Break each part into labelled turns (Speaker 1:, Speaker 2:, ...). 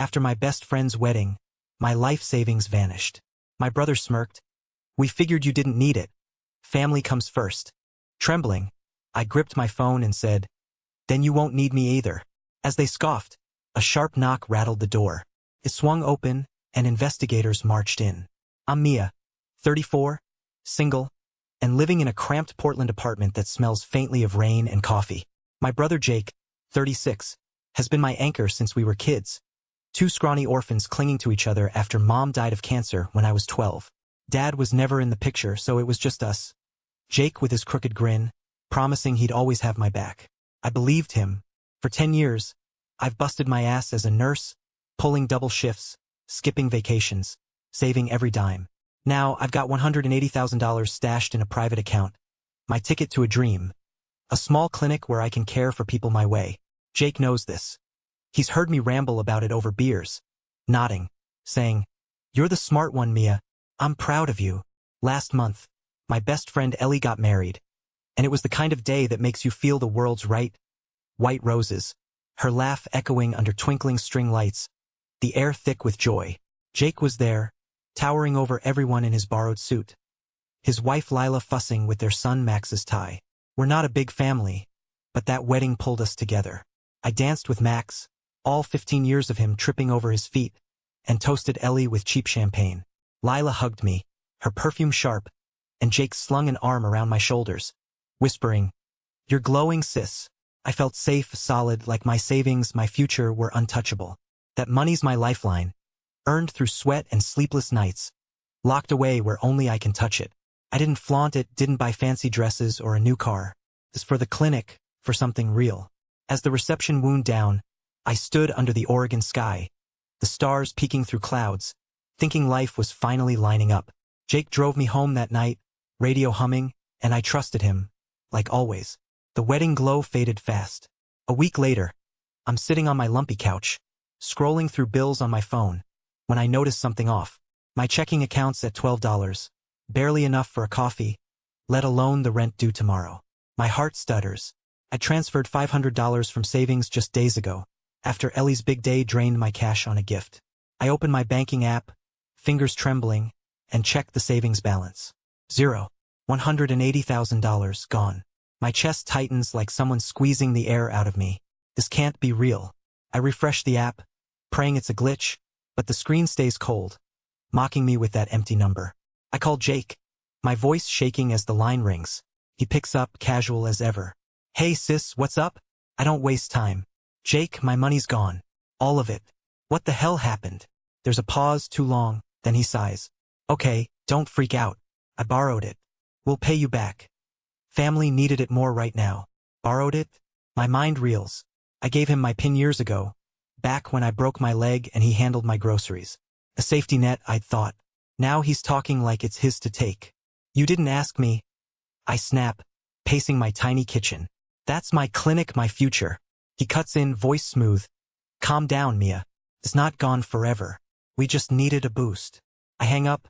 Speaker 1: After my best friend's wedding, my life savings vanished. My brother smirked. We figured you didn't need it. Family comes first. Trembling, I gripped my phone and said, then you won't need me either. As they scoffed, a sharp knock rattled the door. It swung open, and investigators marched in. I'm Mia, 34, single, and living in a cramped Portland apartment that smells faintly of rain and coffee. My brother Jake, 36, has been my anchor since we were kids. Two scrawny orphans clinging to each other after Mom died of cancer when I was 12. Dad was never in the picture, so it was just us. Jake with his crooked grin, promising he'd always have my back. I believed him. For 10 years, I've busted my ass as a nurse, pulling double shifts, skipping vacations, saving every dime. Now I've got $180,000 stashed in a private account. My ticket to a dream. A small clinic where I can care for people my way. Jake knows this. He's heard me ramble about it over beers, nodding, saying, you're the smart one, Mia. I'm proud of you. Last month, my best friend Ellie got married, and it was the kind of day that makes you feel the world's right. White roses, her laugh echoing under twinkling string lights, the air thick with joy. Jake was there, towering over everyone in his borrowed suit. His wife Lila fussing with their son Max's tie. We're not a big family, but that wedding pulled us together. I danced with Max, all 15 years of him tripping over his feet, and toasted Ellie with cheap champagne. Lila hugged me, her perfume sharp, and Jake slung an arm around my shoulders, whispering, you're glowing, sis. I felt safe, solid, like my savings, my future were untouchable. That money's my lifeline, earned through sweat and sleepless nights, locked away where only I can touch it. I didn't flaunt it, didn't buy fancy dresses or a new car. It's for the clinic, for something real. As the reception wound down, I stood under the Oregon sky, the stars peeking through clouds, thinking life was finally lining up. Jake drove me home that night, radio humming, and I trusted him, like always. The wedding glow faded fast. A week later, I'm sitting on my lumpy couch, scrolling through bills on my phone, when I notice something off. My checking account's at $12, barely enough for a coffee, let alone the rent due tomorrow. My heart stutters. I transferred $500 from savings just days ago, after Ellie's big day drained my cash on a gift. I open my banking app, fingers trembling, and check the savings balance. Zero. $180,000 gone. My chest tightens like someone squeezing the air out of me. This can't be real. I refresh the app, praying it's a glitch, but the screen stays cold, mocking me with that empty number. I call Jake, my voice shaking as the line rings. He picks up, casual as ever. Hey sis, what's up? I don't waste time. Jake, my money's gone. All of it. What the hell happened? There's a pause too long, then he sighs. Okay, don't freak out. I borrowed it. We'll pay you back. Family needed it more right now. Borrowed it? My mind reels. I gave him my PIN years ago, back when I broke my leg and he handled my groceries. A safety net, I'd thought. Now he's talking like it's his to take. You didn't ask me. I snap, pacing my tiny kitchen. That's my clinic, my future. He cuts in, voice smooth. Calm down, Mia. It's not gone forever. We just needed a boost. I hang up,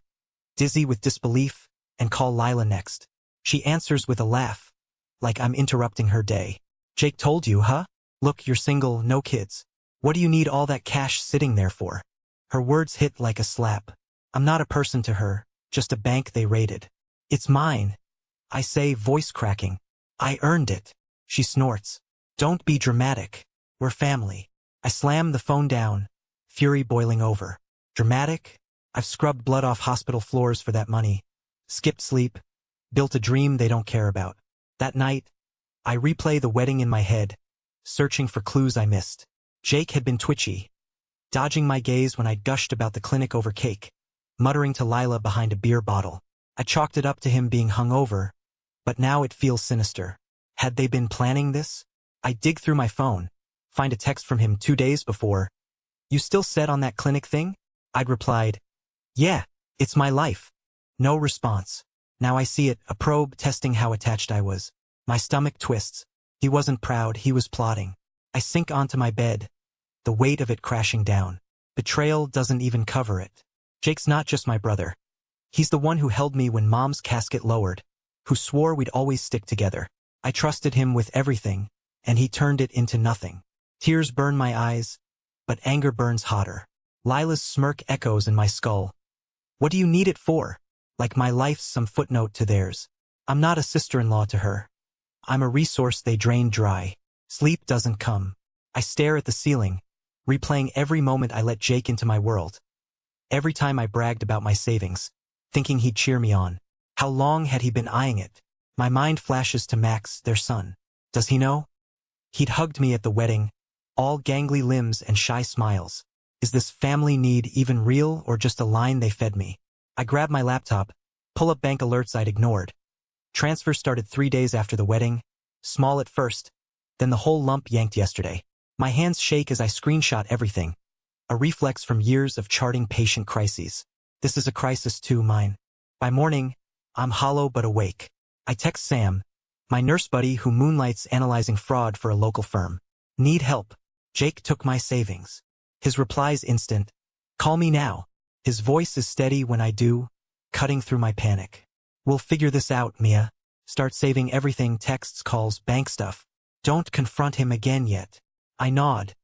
Speaker 1: dizzy with disbelief, and call Lila next. She answers with a laugh, like I'm interrupting her day. Jake told you, huh? Look, you're single, no kids. What do you need all that cash sitting there for? Her words hit like a slap. I'm not a person to her, just a bank they raided. It's mine. I say, voice cracking. I earned it. She snorts. Don't be dramatic. We're family. I slam the phone down, fury boiling over. Dramatic? I've scrubbed blood off hospital floors for that money. Skipped sleep. Built a dream they don't care about. That night, I replay the wedding in my head, searching for clues I missed. Jake had been twitchy, dodging my gaze when I gushed about the clinic over cake, muttering to Lila behind a beer bottle. I chalked it up to him being hungover, but now it feels sinister. Had they been planning this? I dig through my phone, find a text from him 2 days before. You still set on that clinic thing? I'd replied, yeah, it's my life. No response. Now I see it, a probe testing how attached I was. My stomach twists. He wasn't proud, he was plotting. I sink onto my bed, the weight of it crashing down. Betrayal doesn't even cover it. Jake's not just my brother. He's the one who held me when Mom's casket lowered, who swore we'd always stick together. I trusted him with everything, and he turned it into nothing. Tears burn my eyes, but anger burns hotter. Lila's smirk echoes in my skull. What do you need it for? Like my life's some footnote to theirs. I'm not a sister-in-law to her. I'm a resource they drain dry. Sleep doesn't come. I stare at the ceiling, replaying every moment I let Jake into my world. Every time I bragged about my savings, thinking he'd cheer me on. How long had he been eyeing it? My mind flashes to Max, their son. Does he know? He'd hugged me at the wedding, all gangly limbs and shy smiles. Is this family need even real or just a line they fed me? I grab my laptop, pull up bank alerts I'd ignored. Transfer started 3 days after the wedding, small at first, then the whole lump yanked yesterday. My hands shake as I screenshot everything, a reflex from years of charting patient crises. This is a crisis too, mine. By morning, I'm hollow but awake. I text Sam, my nurse buddy who moonlights analyzing fraud for a local firm. Need help. Jake took my savings. His reply's instant. Call me now. His voice is steady when I do, cutting through my panic. We'll figure this out, Mia. Start saving everything, texts, calls, bank stuff. Don't confront him again yet. I nod,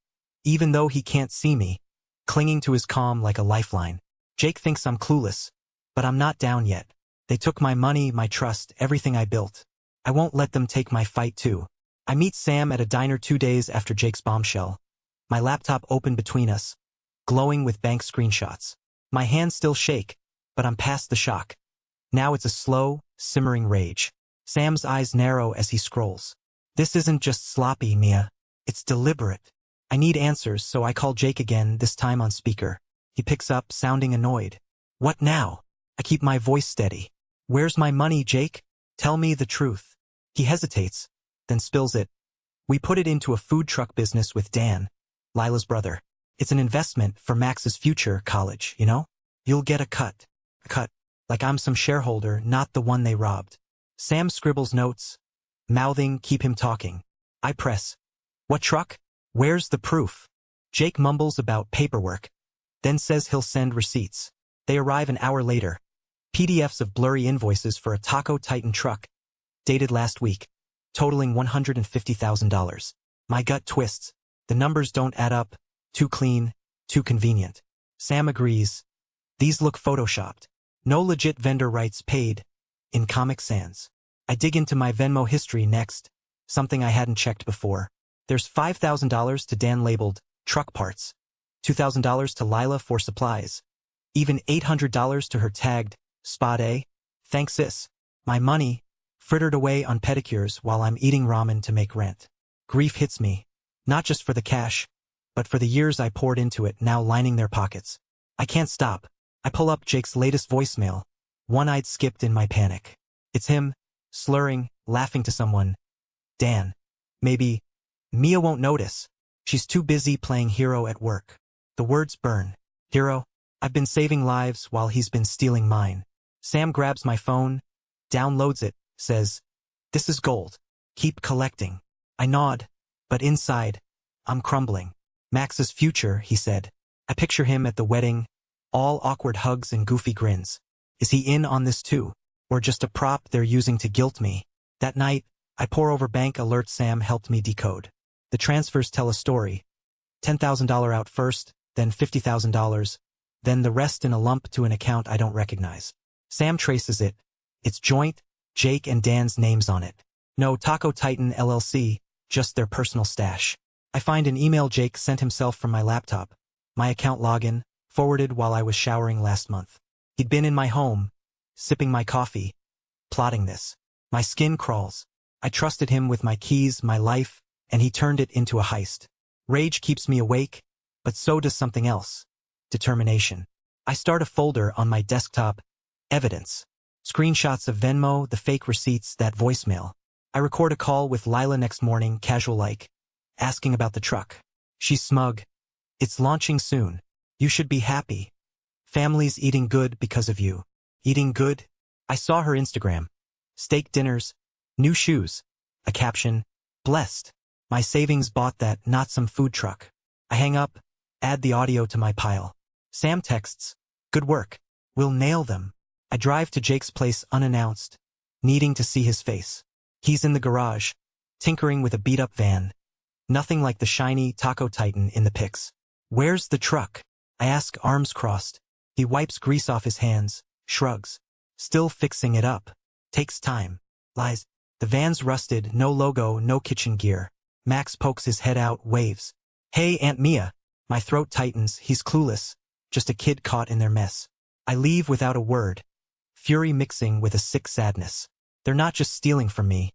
Speaker 1: even though he can't see me, clinging to his calm like a lifeline. Jake thinks I'm clueless, but I'm not down yet. They took my money, my trust, everything I built. I won't let them take my fight too. I meet Sam at a diner 2 days after Jake's bombshell. My laptop open between us, glowing with bank screenshots. My hands still shake, but I'm past the shock. Now it's a slow, simmering rage. Sam's eyes narrow as he scrolls. This isn't just sloppy, Mia. It's deliberate. I need answers, so I call Jake again, this time on speaker. He picks up, sounding annoyed. What now? I keep my voice steady. Where's my money, Jake? Tell me the truth. He hesitates, then spills it. We put it into a food truck business with Dan, Lila's brother. It's an investment for Max's future, college, you know? You'll get a cut. A cut. Like I'm some shareholder, not the one they robbed. Sam scribbles notes, mouthing, keep him talking. I press. What truck? Where's the proof? Jake mumbles about paperwork, then says he'll send receipts. They arrive an hour later. PDFs of blurry invoices for a Taco Titan truck, dated last week, totaling $150,000. My gut twists. The numbers don't add up. Too clean, too convenient. Sam agrees. These look photoshopped. No legit vendor rights paid. In Comic Sans. I dig into my Venmo history next, something I hadn't checked before. There's $5,000 to Dan labeled truck parts, $2,000 to Lila for supplies, even $800 to her tagged Spot A. Thanks, sis. My money, frittered away on pedicures while I'm eating ramen to make rent. Grief hits me, not just for the cash, but for the years I poured into it now lining their pockets. I can't stop. I pull up Jake's latest voicemail, one I'd skipped in my panic. It's him, slurring, laughing to someone. Dan. Maybe. Mia won't notice. She's too busy playing hero at work. The words burn. Hero? I've been saving lives while he's been stealing mine. Sam grabs my phone, downloads it, says, "This is gold. Keep collecting." I nod, but inside, I'm crumbling. Max's future, he said. I picture him at the wedding, all awkward hugs and goofy grins. Is he in on this too? Or just a prop they're using to guilt me? That night, I pore over bank alerts Sam helped me decode. The transfers tell a story. $10,000 out first, then $50,000, then the rest in a lump to an account I don't recognize. Sam traces it. It's joint, Jake and Dan's names on it. No Taco Titan LLC, just their personal stash. I find an email Jake sent himself from my laptop. My account login, forwarded while I was showering last month. He'd been in my home, sipping my coffee, plotting this. My skin crawls. I trusted him with my keys, my life, and he turned it into a heist. Rage keeps me awake, but so does something else. Determination. I start a folder on my desktop. Evidence. Screenshots of Venmo, the fake receipts, that voicemail. I record a call with Lila next morning, casual-like, asking about the truck. She's smug. It's launching soon. You should be happy. Family's eating good because of you. Eating good? I saw her Instagram. Steak dinners, new shoes, a caption, blessed. My savings bought that, not some food truck. I hang up, add the audio to my pile. Sam texts, good work. We'll nail them. I drive to Jake's place unannounced, needing to see his face. He's in the garage, tinkering with a beat-up van. Nothing like the shiny Taco Titan in the pics. Where's the truck? I ask, arms crossed. He wipes grease off his hands, shrugs. Still fixing it up. Takes time. Lies. The van's rusted, no logo, no kitchen gear. Max pokes his head out, waves. Hey, Aunt Mia. My throat tightens, he's clueless. Just a kid caught in their mess. I leave without a word. Fury mixing with a sick sadness. They're not just stealing from me.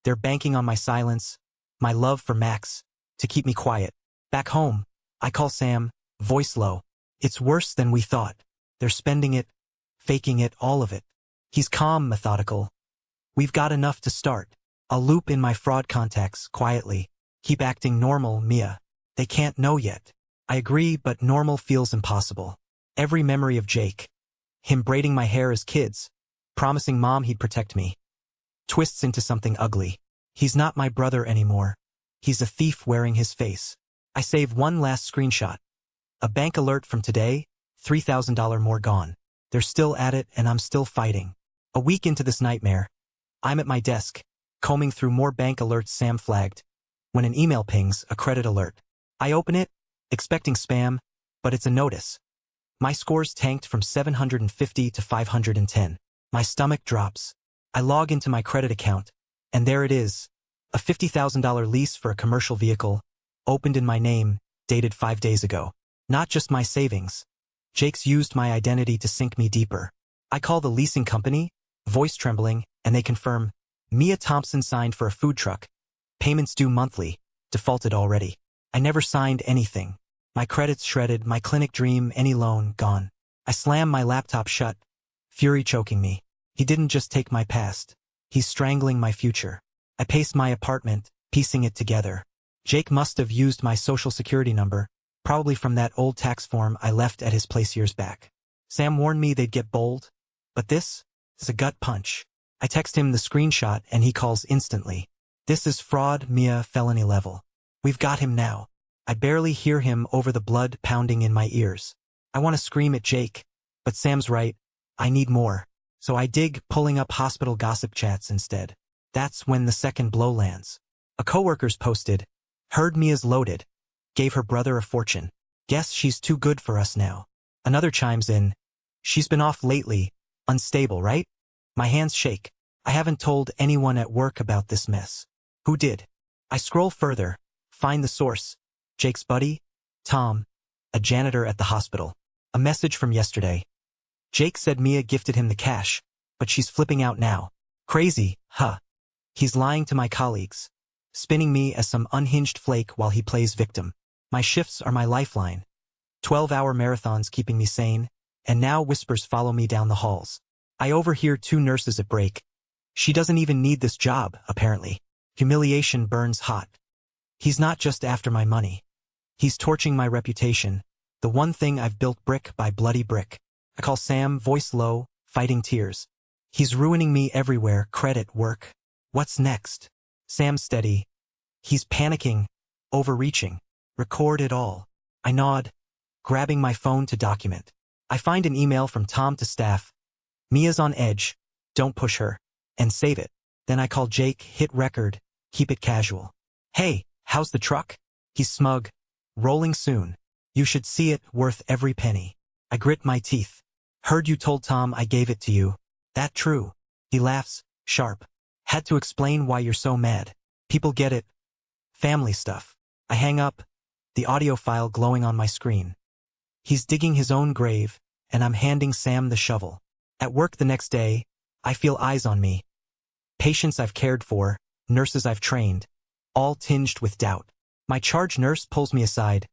Speaker 1: They're banking on my silence, my love for Max, to keep me quiet. Back home, I call Sam, voice low. It's worse than we thought. They're spending it, faking it, all of it. He's calm, methodical. We've got enough to start. I'll loop in my fraud contacts, quietly. Keep acting normal, Mia. They can't know yet. I agree, but normal feels impossible. Every memory of Jake. Him braiding my hair as kids. Promising Mom he'd protect me. Twists into something ugly. He's not my brother anymore. He's a thief wearing his face. I save one last screenshot. A bank alert from today, $3,000 more gone. They're still at it and I'm still fighting. A week into this nightmare. I'm at my desk, combing through more bank alerts Sam flagged, when an email pings, a credit alert. I open it, expecting spam, but it's a notice. My scores tanked from 750 to 510. My stomach drops. I log into my credit account, and there it is. A $50,000 lease for a commercial vehicle, opened in my name, dated 5 days ago. Not just my savings. Jake's used my identity to sink me deeper. I call the leasing company, voice trembling, and they confirm, Mia Thompson signed for a food truck. Payments due monthly, defaulted already. I never signed anything. My credits shredded, my clinic dream, any loan, gone. I slam my laptop shut, fury choking me. He didn't just take my past. He's strangling my future. I pace my apartment, piecing it together. Jake must have used my social security number, probably from that old tax form I left at his place years back. Sam warned me they'd get bold, but this is a gut punch. I text him the screenshot and he calls instantly. This is fraud, Mia, felony level. We've got him now. I barely hear him over the blood pounding in my ears. I want to scream at Jake, but Sam's right. I need more. So I dig, pulling up hospital gossip chats instead. That's when the second blow lands. A coworker's posted, heard Mia's loaded. Gave her brother a fortune. Guess she's too good for us now. Another chimes in, she's been off lately, unstable, right? My hands shake. I haven't told anyone at work about this mess. Who did? I scroll further, find the source. Jake's buddy, Tom, a janitor at the hospital. A message from yesterday. Jake said Mia gifted him the cash, but she's flipping out now. Crazy, huh? He's lying to my colleagues, spinning me as some unhinged flake while he plays victim. My shifts are my lifeline. 12-hour marathons keeping me sane, and now whispers follow me down the halls. I overhear 2 nurses at break. She doesn't even need this job, apparently. Humiliation burns hot. He's not just after my money. He's torching my reputation, the one thing I've built brick by bloody brick. I call Sam, voice low, fighting tears. He's ruining me everywhere, credit, work. What's next? Sam's steady. He's panicking, overreaching. Record it all. I nod, grabbing my phone to document. I find an email from Tom to staff. Mia's on edge. Don't push her. And save it. Then I call Jake, hit record, keep it casual. Hey, how's the truck? He's smug. Rolling soon. You should see it, worth every penny. I grit my teeth. Heard you told Tom I gave it to you. That true? He laughs, sharp. Had to explain why you're so mad. People get it. Family stuff. I hang up, the audio file glowing on my screen. He's digging his own grave, and I'm handing Sam the shovel. At work the next day, I feel eyes on me. Patients I've cared for, nurses I've trained, all tinged with doubt. My charge nurse pulls me aside.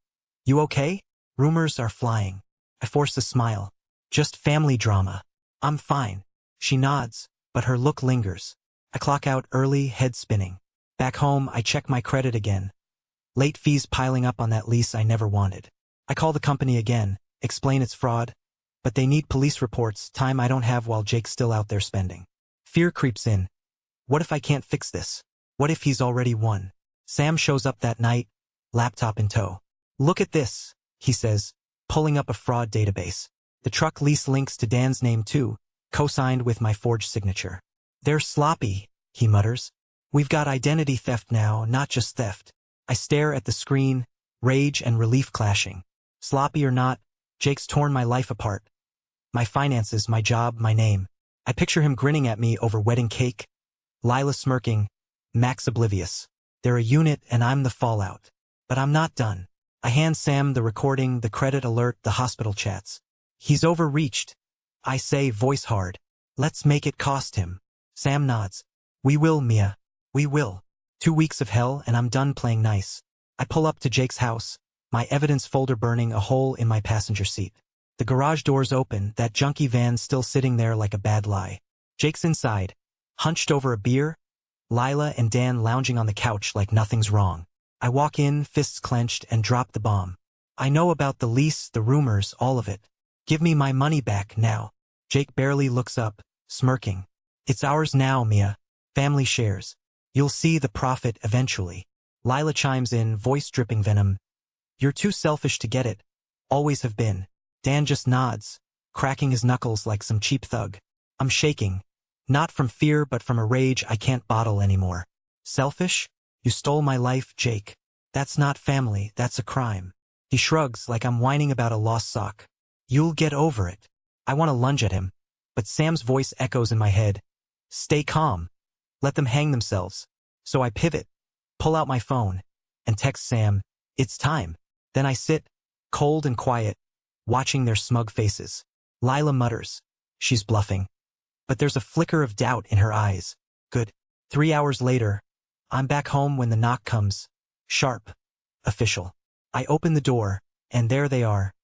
Speaker 1: You okay? Rumors are flying. I force a smile. Just family drama. I'm fine. She nods, but her look lingers. I clock out early, head spinning. Back home, I check my credit again. Late fees piling up on that lease I never wanted. I call the company again, explain it's fraud, but they need police reports, time I don't have while Jake's still out there spending. Fear creeps in. What if I can't fix this? What if he's already won? Sam shows up that night, laptop in tow. Look at this, he says, pulling up a fraud database. The truck lease links to Dan's name too, co-signed with my forged signature. They're sloppy, he mutters. We've got identity theft now, not just theft. I stare at the screen, rage and relief clashing. Sloppy or not, Jake's torn my life apart. My finances, my job, my name. I picture him grinning at me over wedding cake, Lila smirking, Max oblivious. They're a unit and I'm the fallout. But I'm not done. I hand Sam the recording, the credit alert, the hospital chats. He's overreached. I say, voice hard. Let's make it cost him. Sam nods. We will, Mia. We will. 2 weeks of hell and I'm done playing nice. I pull up to Jake's house, my evidence folder burning a hole in my passenger seat. The garage doors open, that junky van still sitting there like a bad lie. Jake's inside, hunched over a beer, Lila and Dan lounging on the couch like nothing's wrong. I walk in, fists clenched, and drop the bomb. I know about the lease, the rumors, all of it. Give me my money back now. Jake barely looks up, smirking. It's ours now, Mia. Family shares. You'll see the profit eventually. Lila chimes in, voice dripping venom. You're too selfish to get it. Always have been. Dan just nods, cracking his knuckles like some cheap thug. I'm shaking. Not from fear but from a rage I can't bottle anymore. Selfish? You stole my life, Jake. That's not family, that's a crime. He shrugs like I'm whining about a lost sock. You'll get over it. I want to lunge at him, but Sam's voice echoes in my head. Stay calm. Let them hang themselves. So I pivot, pull out my phone, and text Sam, it's time. Then I sit, cold and quiet, watching their smug faces. Lila mutters. She's bluffing. But there's a flicker of doubt in her eyes. Good. 3 hours later, I'm back home when the knock comes. Sharp. Official. I open the door, and there they are.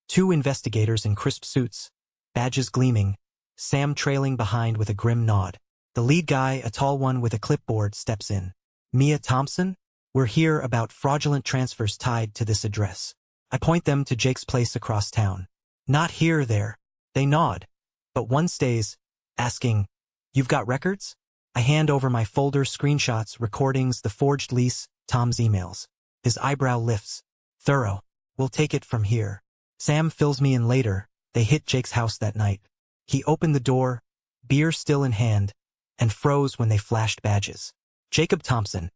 Speaker 1: 2 investigators in crisp suits, badges gleaming, Sam trailing behind with a grim nod. The lead guy, a tall one with a clipboard, steps in. Mia Thompson? We're here about fraudulent transfers tied to this address. I point them to Jake's place across town. Not here, there. They nod. But one stays, asking, You've got records? I hand over my folder, screenshots, recordings, the forged lease, Tom's emails. His eyebrow lifts. Thorough. We'll take it from here. Sam fills me in later. They hit Jake's house that night. He opened the door, beer still in hand, and froze when they flashed badges. Jacob Thompson.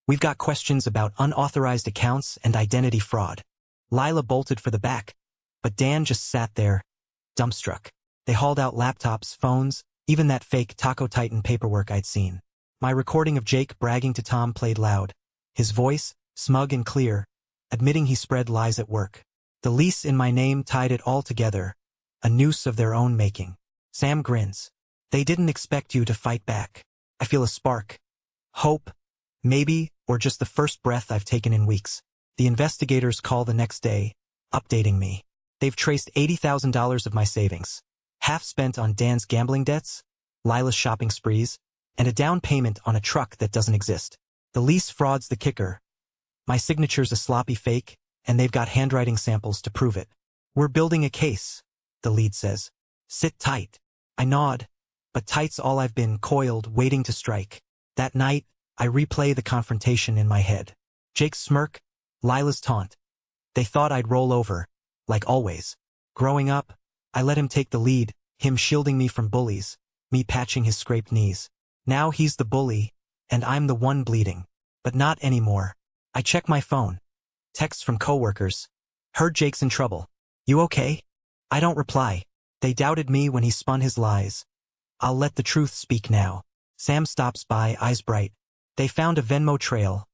Speaker 1: We've got questions about unauthorized accounts and identity fraud. Lila bolted for the back, but Dan just sat there, dumbstruck. They hauled out laptops, phones, even that fake Taco Titan paperwork I'd seen. My recording of Jake bragging to Tom played loud, his voice, smug and clear, admitting he spread lies at work. The lease in my name tied it all together, a noose of their own making. Sam grins. They didn't expect you to fight back. I feel a spark. Hope, maybe, or just the first breath I've taken in weeks. The investigators call the next day, updating me. They've traced $80,000 of my savings. Half spent on Dan's gambling debts, Lila's shopping sprees, and a down payment on a truck that doesn't exist. The lease fraud's the kicker. My signature's a sloppy fake, and they've got handwriting samples to prove it. We're building a case, the lead says. Sit tight. I nod, but tight's all I've been, coiled, waiting to strike. That night, I replay the confrontation in my head. Jake's smirk, Lila's taunt. They thought I'd roll over, like always. Growing up, I let him take the lead, him shielding me from bullies, me patching his scraped knees. Now he's the bully, and I'm the one bleeding. But not anymore. I check my phone. Texts from coworkers. Heard Jake's in trouble. You okay? I don't reply. They doubted me when he spun his lies. I'll let the truth speak now. Sam stops by, eyes bright. They found a Venmo trail.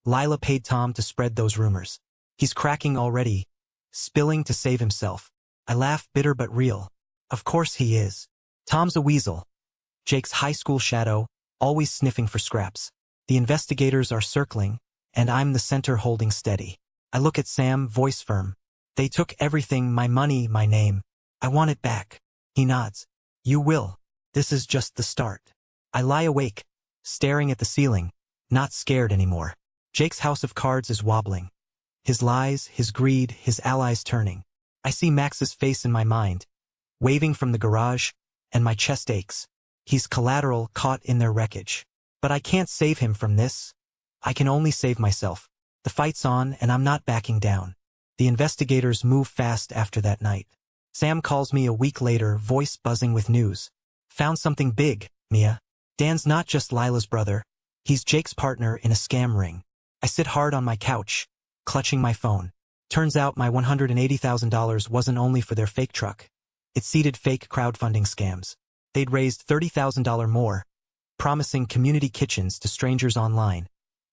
Speaker 1: Lila paid Tom to spread those rumors. He's cracking already, spilling to save himself. I laugh, bitter but real. Of course he is. Tom's a weasel. Jake's high school shadow, always sniffing for scraps. The investigators are circling, and I'm the center holding steady. I look at Sam, voice firm. They took everything, my money, my name. I want it back. He nods. You will. This is just the start. I lie awake, staring at the ceiling, not scared anymore. Jake's house of cards is wobbling. His lies, his greed, his allies turning. I see Max's face in my mind, waving from the garage, and my chest aches. He's collateral caught in their wreckage. But I can't save him from this. I can only save myself. The fight's on, and I'm not backing down. The investigators move fast after that night. Sam calls me a week later, voice buzzing with news. Found something big, Mia. Dan's not just Lila's brother. He's Jake's partner in a scam ring. I sit hard on my couch, clutching my phone. Turns out my $180,000 wasn't only for their fake truck. It seeded fake crowdfunding scams. They'd raised $30,000 more, promising community kitchens to strangers online,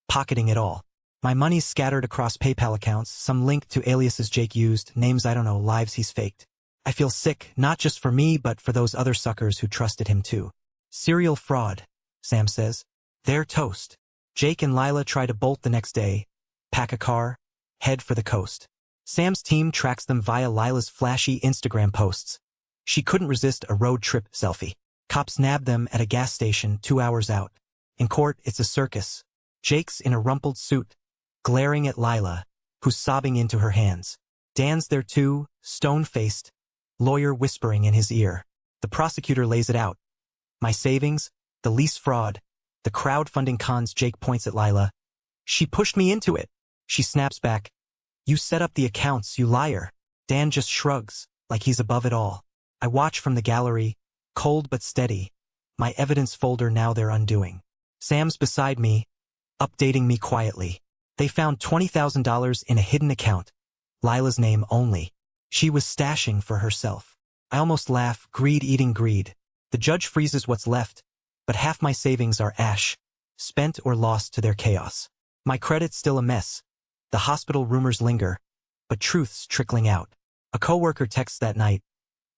Speaker 1: pocketing it all. My money's scattered across PayPal accounts, some linked to aliases Jake used, names I don't know, lives he's faked. I feel sick, not just for me but for those other suckers who trusted him too. Serial fraud, Sam says. They're toast. Jake and Lila try to bolt the next day, pack a car, head for the coast. Sam's team tracks them via Lila's flashy Instagram posts. She couldn't resist a road trip selfie. Cops nab them at a gas station 2 hours out. In court, it's a circus. Jake's in a rumpled suit, glaring at Lila, who's sobbing into her hands. Dan's there too, stone-faced, lawyer whispering in his ear. The prosecutor lays it out. My savings, the lease fraud, the crowdfunding cons. Jake points at Lila. She pushed me into it. She snaps back. You set up the accounts, you liar. Dan just shrugs, like he's above it all. I watch from the gallery, cold but steady. My evidence folder now they're undoing. Sam's beside me, updating me quietly. They found $20,000 in a hidden account. Lila's name only. She was stashing for herself. I almost laugh, greed eating greed. The judge freezes what's left, but half my savings are ash, spent or lost to their chaos. My credit's still a mess. The hospital rumors linger, but truth's trickling out. A coworker texts that night.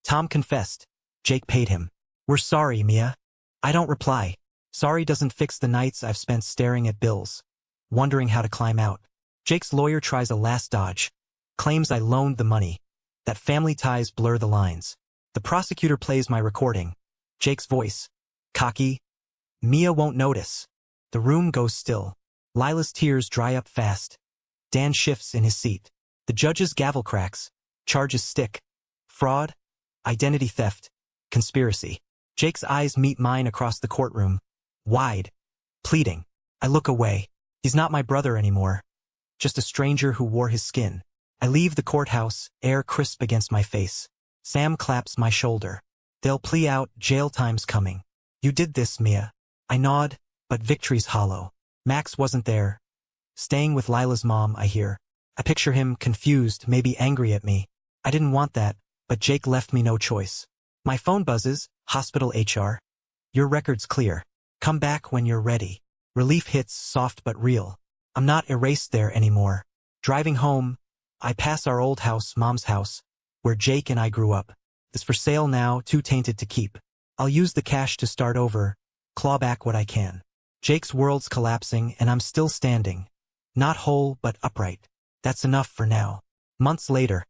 Speaker 1: Tom confessed. Jake paid him. We're sorry, Mia. I don't reply. Sorry doesn't fix the nights I've spent staring at bills, wondering how to climb out. Jake's lawyer tries a last dodge, claims I loaned the money, that family ties blur the lines. The prosecutor plays my recording. Jake's voice, cocky. Mia won't notice. The room goes still. Lila's tears dry up fast. Dan shifts in his seat. The judge's gavel cracks. Charges stick. Fraud, identity theft, conspiracy. Jake's eyes meet mine across the courtroom, wide, pleading. I look away. He's not my brother anymore, just a stranger who wore his skin. I leave the courthouse, air crisp against my face. Sam claps my shoulder. They'll plea out, jail time's coming. You did this, Mia. I nod, but victory's hollow. Max wasn't there. Staying with Lila's mom, I hear. I picture him confused, maybe angry at me. I didn't want that, but Jake left me no choice. My phone buzzes, hospital HR. Your record's clear. Come back when you're ready. Relief hits, soft but real. I'm not erased there anymore. Driving home, I pass our old house, Mom's house, where Jake and I grew up. It's for sale now, too tainted to keep. I'll use the cash to start over, claw back what I can. Jake's world's collapsing and I'm still standing. Not whole, but upright. That's enough for now. Months later,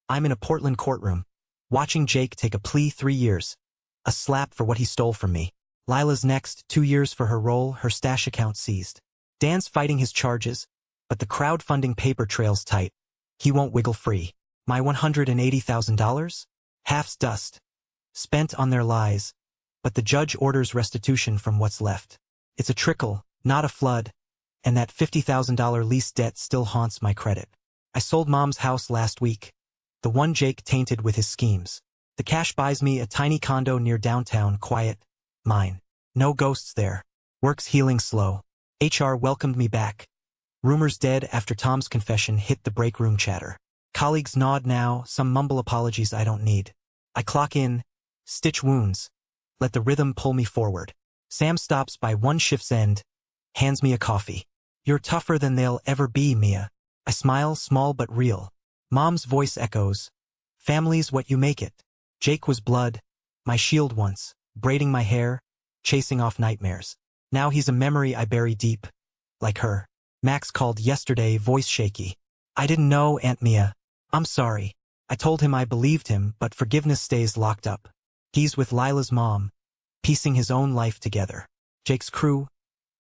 Speaker 1: I'm in a Portland courtroom, watching Jake take a plea 3 years. A slap for what he stole from me. Lila's next, 2 years for her role, her stash account seized. Dan's fighting his charges, but the crowdfunding paper trail's tight. He won't wiggle free. My $180,000? Half's dust. Spent on their lies, but the judge orders restitution from what's left. It's a trickle, not a flood, and that $50,000 lease debt still haunts my credit. I sold Mom's house last week, the one Jake tainted with his schemes. The cash buys me a tiny condo near downtown, quiet, mine. No ghosts there. Work's healing slow. HR welcomed me back. Rumors dead after Tom's confession hit the break room chatter. Colleagues nod now, some mumble apologies I don't need. I clock in, stitch wounds, let the rhythm pull me forward. Sam stops by one shift's end, hands me a coffee. You're tougher than they'll ever be, Mia. I smile, small but real. Mom's voice echoes. Family's what you make it. Jake was blood, my shield once, braiding my hair, chasing off nightmares. Now he's a memory I bury deep, like her. Max called yesterday, voice shaky. I didn't know, Aunt Mia. I'm sorry. I told him I believed him, but forgiveness stays locked up. He's with Lila's mom, piecing his own life together. Jake's crew,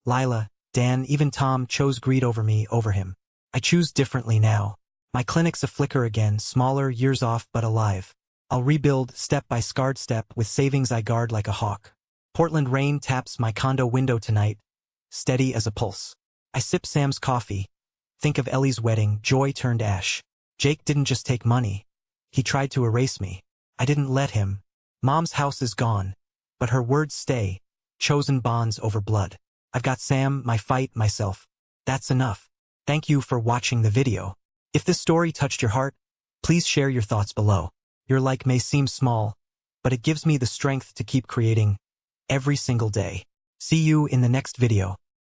Speaker 1: Lila, Dan, even Tom chose greed over me, over him. I choose differently now. My clinic's a flicker again, smaller, years off but alive. I'll rebuild step by scarred step with savings I guard like a hawk. Portland rain taps my condo window tonight, steady as a pulse. I sip Sam's coffee. Think of Ellie's wedding, joy turned ash. Jake didn't just take money. He tried to erase me. I didn't let him. Mom's house is gone, but her words stay, chosen bonds over blood. I've got Sam, my fight, myself. That's enough. Thank you for watching the video. If this story touched your heart, please share your thoughts below. Your like may seem small, but it gives me the strength to keep creating every single day. See you in the next video.